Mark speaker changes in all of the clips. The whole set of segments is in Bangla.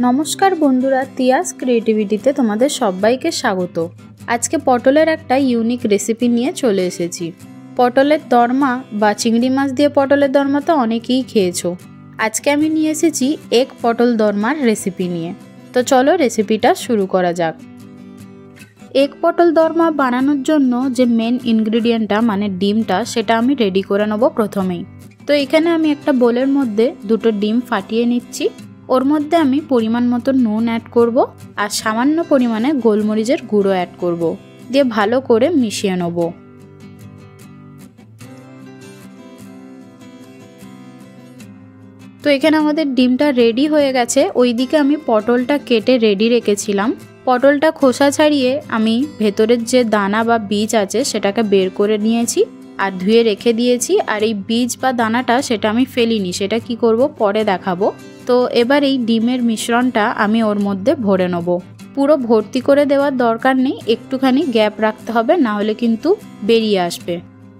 Speaker 1: নমস্কার বন্ধুরা, তিয়াস ক্রিয়েটিভিটিতে তোমাদের সবাইকে স্বাগত। আজকে পটলের একটা ইউনিক রেসিপি নিয়ে চলে এসেছি। পটলের দরমা বা চিংড়ি মাছ দিয়ে পটলের দরমা তো অনেকেই খেয়েছো। আজকে আমি নিয়ে এসেছি এগ পটল দরমার রেসিপি নিয়ে। তো চলো রেসিপিটা শুরু করা যাক। এগ পটল দরমা বানানোর জন্য যে মেন ইনগ্রিডিয়েন্টটা মানে ডিমটা, সেটা আমি রেডি করে নেব প্রথমেই। তো এখানে আমি একটা বোলের মধ্যে দুটো ডিম ফাটিয়ে নিচ্ছি। ওর মধ্যে আমি পরিমাণ মতো নুন অ্যাড করব আর সামান্য পরিমাণে গোলমরিচের গুঁড়ো অ্যাড করব, দিয়ে ভালো করে মিশিয়ে নেব। তো এখানে আমাদের ডিমটা রেডি হয়ে গেছে। ওইদিকে আমি পটলটা কেটে রেডি রেখেছিলাম। পটলটা খোসা ছাড়িয়ে আমি ভেতরের যে দানা বা বীজ আছে সেটাকে বের করে নিয়েছি আর ধুয়ে রেখে দিয়েছি। আর এই বীজ বা দানাটা সেটা আমি ফেলিনি, সেটা কি করব পরে দেখাবো। তো এবার এই ডিমের মিশ্রণটা আমি ওর মধ্যে ভরে নেব। পুরো ভর্তি করে দেওয়ার দরকার নেই, একটুখানি গ্যাপ রাখতে হবে, না হলে কিন্তু বেরিয়ে আসবে।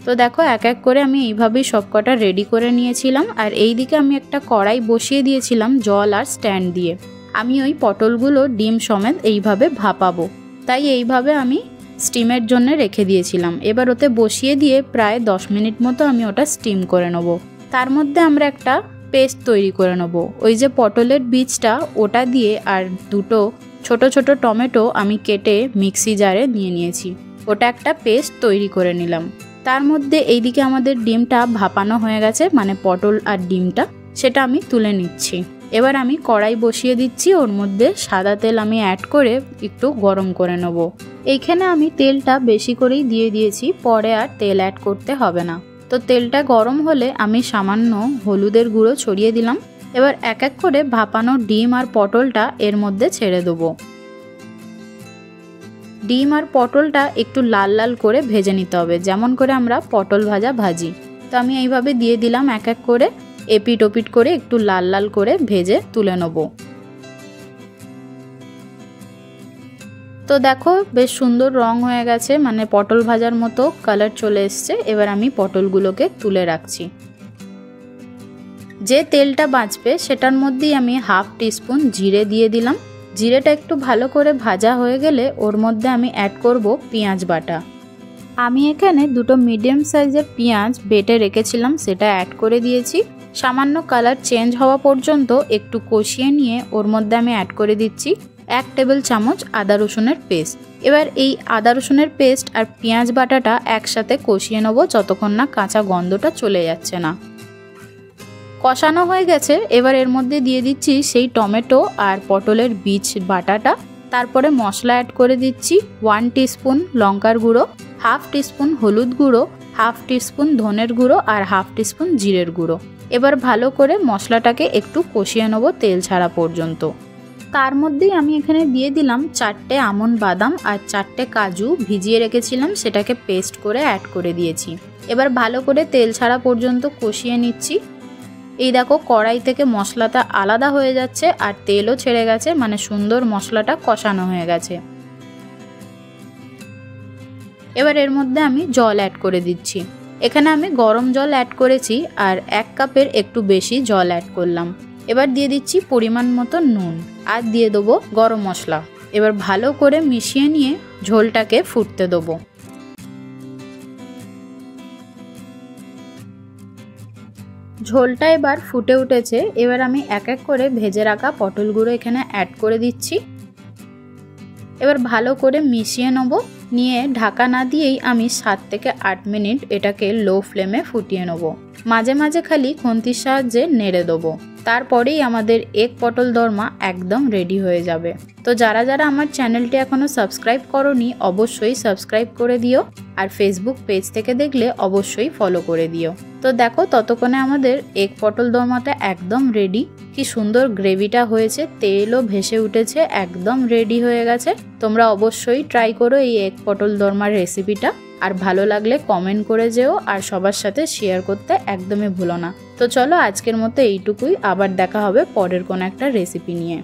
Speaker 1: তো দেখো এক এক করে আমি এইভাবেই সবকটা রেডি করে নিয়েছিলাম। আর এই দিকে আমি একটা কড়াই বসিয়ে দিয়েছিলাম জল আর স্ট্যান্ড দিয়ে। আমি ওই পটলগুলো ডিম সমেত এইভাবে ভাপাবো, তাই এইভাবে আমি স্টিমের জন্য রেখে দিয়েছিলাম। এবার ওতে বসিয়ে দিয়ে প্রায় 10 মিনিট মতো আমি ওটা স্টিম করে নেব। তার মধ্যে আমরা একটা পেস্ট তৈরি করে নেব। ওই যে পটলের বীজটা ওটা দিয়ে আর দুটো ছোট ছোট টমেটো আমি কেটে মিক্সি জারে নিয়ে নিয়েছি, ওটা একটা পেস্ট তৈরি করে নিলাম। তার মধ্যে এইদিকে আমাদের ডিমটা ভাপানো হয়ে গেছে, মানে পটল আর ডিমটা, সেটা আমি তুলে নিচ্ছি। এবার আমি কড়াই বসিয়ে দিচ্ছি, ওর মধ্যে সাদা তেল আমি অ্যাড করে একটু গরম করে নেব। এইখানে আমি তেলটা বেশি করেই দিয়ে দিয়েছি, পরে আর তেল অ্যাড করতে হবে না। তো তেলটা গরম হলে আমি সামান্য হলুদের গুঁড়ো ছড়িয়ে দিলাম। এবার এক এক করে ভাপানো ডিম আর পটলটা এর মধ্যে ছেড়ে দেবো। ডিম আর পটলটা একটু লাল লাল করে ভেজে নিতে হবে, যেমন করে আমরা পটল ভাজা ভাজি। তো আমি এইভাবে দিয়ে দিলাম এক এক করে, এপিট ওপিট করে একটু লাল লাল করে ভেজে তুলে নেব। তো দেখো বেশ সুন্দর রং হয়ে গেছে, মানে পটল ভাজার মতো কালার চলে এসছে। এবার আমি পটলগুলোকে তুলে রাখছি। যে তেলটা বাঁচবে সেটার মধ্যেই আমি হাফ টিস্পুন জিরে দিয়ে দিলাম। জিরেটা একটু ভালো করে ভাজা হয়ে গেলে ওর মধ্যে আমি অ্যাড করব পেঁয়াজ বাটা। আমি এখানে দুটো মিডিয়াম সাইজের পেঁয়াজ বেটে রেখেছিলাম, সেটা অ্যাড করে দিয়েছি। সামান্য কালার চেঞ্জ হওয়া পর্যন্ত একটু কষিয়ে নিয়ে ওর মধ্যে আমি অ্যাড করে দিচ্ছি 1 টেবিল চামচ আদা রসুনের পেস্ট। এবার এই আদা রসুনের পেস্ট আর পেঁয়াজ বাটাটা একসাথে কষিয়ে নেব যতক্ষণ না কাঁচা গন্ধটা চলে যাচ্ছে না। কষানো হয়ে গেছে, এবার এর মধ্যে দিয়ে দিচ্ছি সেই টমেটো আর পটলের বীজ বাটাটা। তারপরে মশলা অ্যাড করে দিচ্ছি 1 টিস্পুন লঙ্কার গুঁড়ো, হাফ টিস্পুন হলুদ গুঁড়ো, হাফ টিস্পুন ধনের গুঁড়ো আর হাফ টিস্পুন জিরের গুঁড়ো। এবার ভালো করে মশলাটাকে একটু কষিয়ে নেব তেল ছাড়া পর্যন্ত। তার মধ্যেই আমি এখানে দিয়ে দিলাম 4টে আমন্ড বাদাম আর 4টে কাজু ভিজিয়ে রেখেছিলাম, সেটাকে পেস্ট করে অ্যাড করে দিয়েছি। এবার ভালো করে তেল ছাড়া পর্যন্ত কষিয়ে নিচ্ছি। এই দেখো কড়াই থেকে মশলাটা আলাদা হয়ে যাচ্ছে আর তেলও ছেড়ে গেছে, মানে সুন্দর মশলাটা কষানো হয়ে গেছে। এবার এর মধ্যে আমি জল অ্যাড করে দিচ্ছি। এখানে আমি গরম জল অ্যাড করেছি আর 1 কাপের একটু বেশি জল অ্যাড করলাম। এবার দিয়ে দিচ্ছি পরিমাণ মতো নুন আর দিয়ে দেবো গরম মশলা। এবার ভালো করে মিশিয়ে নিয়ে ঝোলটাকে ফুটতে দেবো। ঝোলটা এবার ফুটে উঠেছে। এবার আমি এক এক করে ভেজে রাখা পটলগুলো এখানে অ্যাড করে দিচ্ছি। এবার ভালো করে মিশিয়ে নেব, নিয়ে ঢাকা না দিয়েই আমি 7 থেকে 8 মিনিট এটাকে লো ফ্লেমে ফুটিয়ে নেব। মাঝে মাঝে খালি খুন্তির সাহায্যে নেড়ে দেবো। তারপরেই আমাদের এগ পটল দরমা একদম রেডি হয়ে যাবে। তো যারা যারা আমার চ্যানেলটি এখনও সাবস্ক্রাইব করোনি অবশ্যই সাবস্ক্রাইব করে দিও, আর ফেসবুক পেজ থেকে দেখলে অবশ্যই ফলো করে দিও। তো দেখো ততক্ষণে আমাদের এগ পটল দরমাটা একদম রেডি। কি সুন্দর গ্রেভিটা হয়েছে, তেলও ভেসে উঠেছে, একদম রেডি হয়ে গেছে। তোমরা অবশ্যই ট্রাই করো এই এগ পটল দরমার রেসিপিটা। আর ভালো লাগলে কমেন্ট করে যেও, আর সবার সাথে শেয়ার করতে একদমই ভুলো না। তো চলো আজকের মতো এইটুকুই, আবার দেখা হবে পরের কোনো একটা রেসিপি নিয়ে।